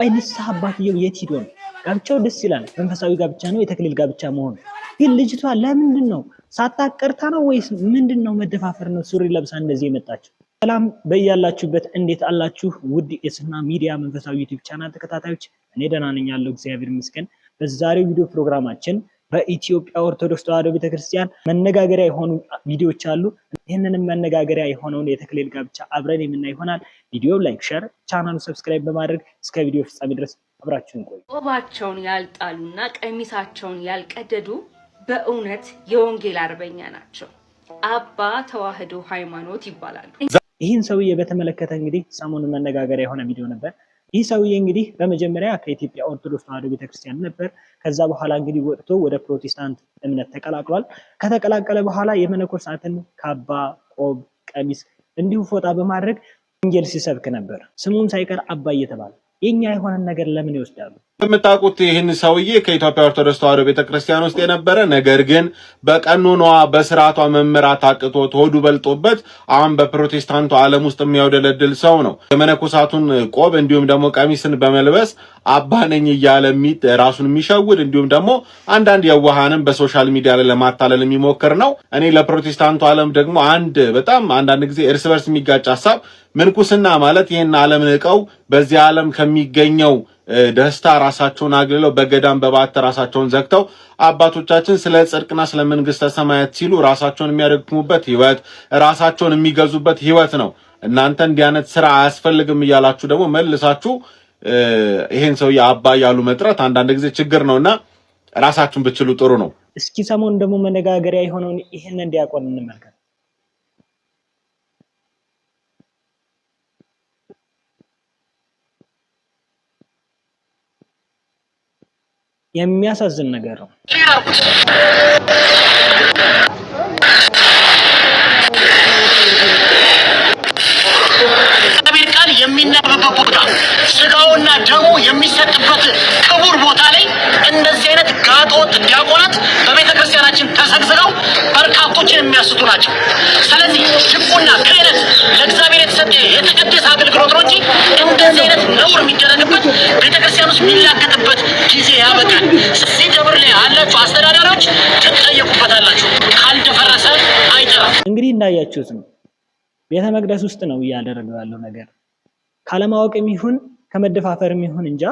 ንስሐ አባትየው የት ሄዶ ነው? ጋብቻው ደስ ይላል፣ መንፈሳዊ ጋብቻ ነው፣ የተክሊል ጋብቻ መሆኑ። ግን ልጅቷ ለምንድን ነው ሳታቀርታ ነው ወይስ ምንድነው? መደፋፈር ነው ሱሪ ለብሳ እንደዚህ የመጣችው? ሰላም በያላችሁበት እንዴት አላችሁ? ውድ የስና ሚዲያ መንፈሳዊ ዩቲዩብ ቻናል ተከታታዮች፣ እኔ ደህና ነኝ ያለው እግዚአብሔር ይመስገን። በዛሬው ቪዲዮ ፕሮግራማችን በኢትዮጵያ ኦርቶዶክስ ተዋሕዶ ቤተክርስቲያን መነጋገሪያ የሆኑ ቪዲዮዎች አሉ። ይህንንም መነጋገሪያ የሆነውን የተክሊል ጋብቻ አብረን የምናይ ይሆናል። ቪዲዮ ላይክ፣ ሼር፣ ቻናሉ ሰብስክራይብ በማድረግ እስከ ቪዲዮ ፍጻሜ ድረስ አብራችሁን ቆዩ። ቆባቸውን ያልጣሉና ቀሚሳቸውን ያልቀደዱ በእውነት የወንጌል አርበኛ ናቸው። አባ ተዋሕዶ ሃይማኖት ይባላሉ። ይህን ሰውዬ በተመለከተ እንግዲህ ሰሞኑን መነጋገሪያ የሆነ ቪዲዮ ነበር። ይህ ሰውዬ እንግዲህ በመጀመሪያ ከኢትዮጵያ ኦርቶዶክስ ተዋሕዶ ቤተክርስቲያን ነበር። ከዛ በኋላ እንግዲህ ወጥቶ ወደ ፕሮቴስታንት እምነት ተቀላቅሏል። ከተቀላቀለ በኋላ የመነኮሳትን ካባ፣ ቆብ፣ ቀሚስ እንዲሁ ፎጣ በማድረግ ወንጌል ሲሰብክ ነበር። ስሙም ሳይቀር አባ እየተባለ የኛ የሆነ ነገር ለምን ይወስዳሉ? የምታውቁት ይህን ሰውዬ ከኢትዮጵያ ኦርቶዶክስ ተዋሕዶ ቤተክርስቲያን ውስጥ የነበረ ነገር ግን በቀኖኗ በስርዓቷ መመራት አቅቶት ሆዱ በልጦበት አሁን በፕሮቴስታንቱ ዓለም ውስጥ የሚያውደለድል ሰው ነው። የመነኮሳቱን ቆብ እንዲሁም ደግሞ ቀሚስን በመልበስ አባ ነኝ እያለ ራሱን የሚሸውድ እንዲሁም ደግሞ አንዳንድ የዋሃንም በሶሻል ሚዲያ ላይ ለማታለል የሚሞክር ነው። እኔ ለፕሮቴስታንቱ ዓለም ደግሞ በጣም አንዳንድ ጊዜ እርስ በርስ የሚጋጭ ሐሳብ ምንኩስና ማለት ይህን ዓለም ንቀው በዚህ ዓለም ከሚገኘው ደስታ ራሳቸውን አግልለው በገዳም በባት ራሳቸውን ዘግተው አባቶቻችን ስለ ጽድቅና ስለ መንግስተ ሰማያት ሲሉ ራሳቸውን የሚያደክሙበት ህይወት ራሳቸውን የሚገዙበት ህይወት ነው። እናንተ እንዲህ አይነት ስራ አያስፈልግም እያላችሁ ደግሞ መልሳችሁ ይሄን ሰው አባ ያሉ መጥራት አንዳንድ ጊዜ ችግር ነውና ራሳችሁን ብትችሉ ጥሩ ነው። እስኪ ሰሞኑን ደግሞ መነጋገሪያ የሆነውን ይሄን እንዲያቆን እንመልከት። የሚያሳዝን ነገር ነው። እግዚአብሔር ቃል የሚነበብበት ቦታ ስጋውና ደሙ የሚሰጥበት ክቡር ቦታ ላይ እንደዚህ አይነት ጋጦት ዲያቆናት በቤተ ክርስቲያናችን ተሰግስገው በርካቶችን የሚያስቱ ናቸው። ስለዚህ ሽቁና ክህነት ለእግዚአብሔር የተሰጠ የተቀደሰ አገልግሎት ነው እንጂ እንደዚህ አይነት ነውር የሚደረግበት ቤተ ክርስቲያን ውስጥ የሚላገጥበት ጊዜ ያበቃል። እዚህ ደብር ላይ ያላችሁ አስተዳዳሪዎች ትጠየቁበታላችሁ። ካልደፈረሰ አይጠራም። እንግዲህ እንዳያችሁት ነው ቤተ መቅደስ ውስጥ ነው እያደረገው ያለው ነገር። ካለማወቅም ይሁን ከመደፋፈርም ይሁን እንጃ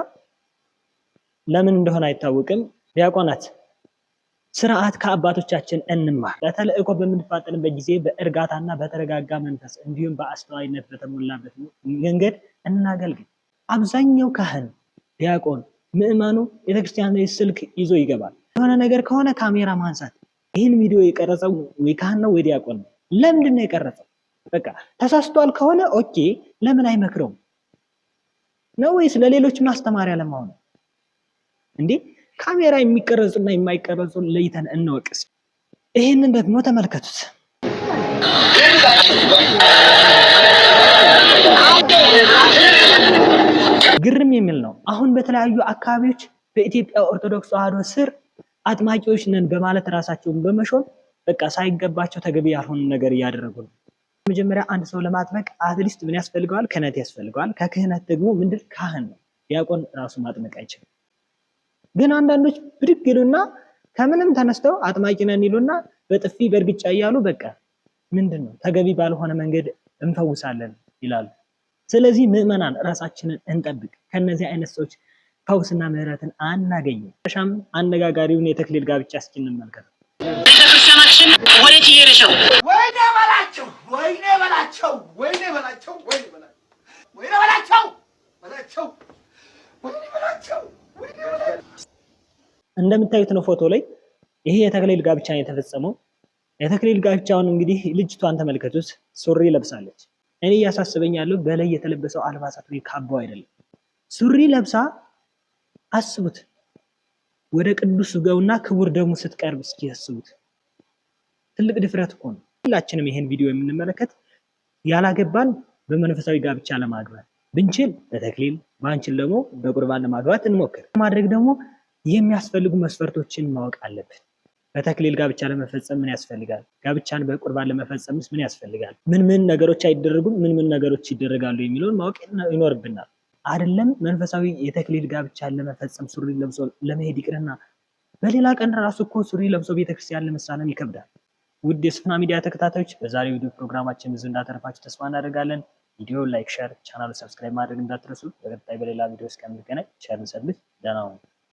ለምን እንደሆነ አይታወቅም። ዲያቆናት ስርዓት ከአባቶቻችን እንማር። ለተልእኮ በምንፋጠንበት ጊዜ በእርጋታና በተረጋጋ መንፈስ እንዲሁም በአስተዋይነት በተሞላበት መንገድ እናገልግል። አብዛኛው ካህን፣ ዲያቆን፣ ምዕመኑ ቤተክርስቲያን ላይ ስልክ ይዞ ይገባል። የሆነ ነገር ከሆነ ካሜራ ማንሳት። ይህን ቪዲዮ የቀረጸው ወይ ካህን ነው ወይ ዲያቆን ነው። ለምንድን ነው የቀረጸው? በቃ ተሳስቷል ከሆነ ኦኬ፣ ለምን አይመክረውም ነው? ወይስ ለሌሎች ማስተማሪያ ለማሆን እንዴ? ካሜራ የሚቀረጹና የማይቀረጹ ለይተን እንወቅስ። ይሄንን ደግሞ ተመልከቱት። ግርም የሚል ነው። አሁን በተለያዩ አካባቢዎች በኢትዮጵያ ኦርቶዶክስ ተዋሕዶ ስር አጥማቂዎች ነን በማለት ራሳቸውን በመሾም በቃ ሳይገባቸው ተገቢ ያልሆነ ነገር እያደረጉ ነው። መጀመሪያ አንድ ሰው ለማጥመቅ አትሊስት ምን ያስፈልገዋል? ክህነት ያስፈልገዋል። ከክህነት ደግሞ ምንድን ካህን ነው። ዲያቆን ራሱ ማጥመቅ አይችልም። ግን አንዳንዶች ብድግ ይሉና ከምንም ተነስተው አጥማቂ ነን ይሉና በጥፊ በእርግጫ እያሉ በቃ ምንድነው ተገቢ ባልሆነ መንገድ እንፈውሳለን ይላሉ። ስለዚህ ምዕመናን ራሳችንን እንጠብቅ። ከነዚህ አይነት ሰዎች ፈውስና ምህረትን አናገኝም። ሻም አነጋጋሪውን የተክሊል ጋብቻ እስኪ እንመልከት። ቤተክርስቲያናችን ወዴት እየሄደች ነው? ወይኔ በላቸው፣ ወይኔ በላቸው፣ ወይኔ በላቸው፣ ወይኔ በላቸው፣ ወይኔ በላቸው፣ በላቸው፣ ወይኔ በላቸው፣ ወይኔ በላቸው። እንደምታዩት ነው ፎቶ ላይ ይሄ የተክሊል ጋብቻ የተፈጸመው። የተክሊል ጋብቻውን እንግዲህ ልጅቷን ተመልከቱት። ሱሪ ለብሳለች። እኔ እያሳስበኝ ያለው በላይ የተለበሰው አልባሳት ወይ ካባው አይደለም። ሱሪ ለብሳ አስቡት፣ ወደ ቅዱስ ሥጋውና ክቡር ደሙ ስትቀርብ እስኪ ያስቡት። ትልቅ ድፍረት እኮ ነው። ሁላችንም ይሄን ቪዲዮ የምንመለከት ያላገባን በመንፈሳዊ ጋብቻ ለማግባት ብንችል በተክሊል ባንችል ደግሞ በቁርባን ለማግባት እንሞክር። ማድረግ ደግሞ የሚያስፈልጉ መስፈርቶችን ማወቅ አለብን። በተክሊል ጋብቻ ለመፈጸም ምን ያስፈልጋል? ጋብቻን በቁርባን ለመፈጸምስ ምን ያስፈልጋል? ምን ነገሮች አይደረጉም? ምን ነገሮች ይደረጋሉ የሚለውን ማወቅ ይኖርብናል። አይደለም መንፈሳዊ የተክሊል ጋብቻን ለመፈጸም ሱሪ ለብሶ ለመሄድ ይቅርና በሌላ ቀን ራሱ እኮ ሱሪ ለብሶ ቤተክርስቲያን ለመሳለም ይከብዳል። ውድ የሱፍና ሚዲያ ተከታታዮች በዛሬው ቪዲዮ ፕሮግራማችን ብዙ እንዳተረፋችሁ ተስፋ እናደርጋለን። ቪዲዮ ላይክ፣ ሼር፣ ቻናሉ ሰብስክራይብ ማድረግ እንዳትረሱ። በቀጣይ በሌላ ቪዲዮ እስከምንገናኝ ቸር እንሰንብት። ደህና ሁኑ።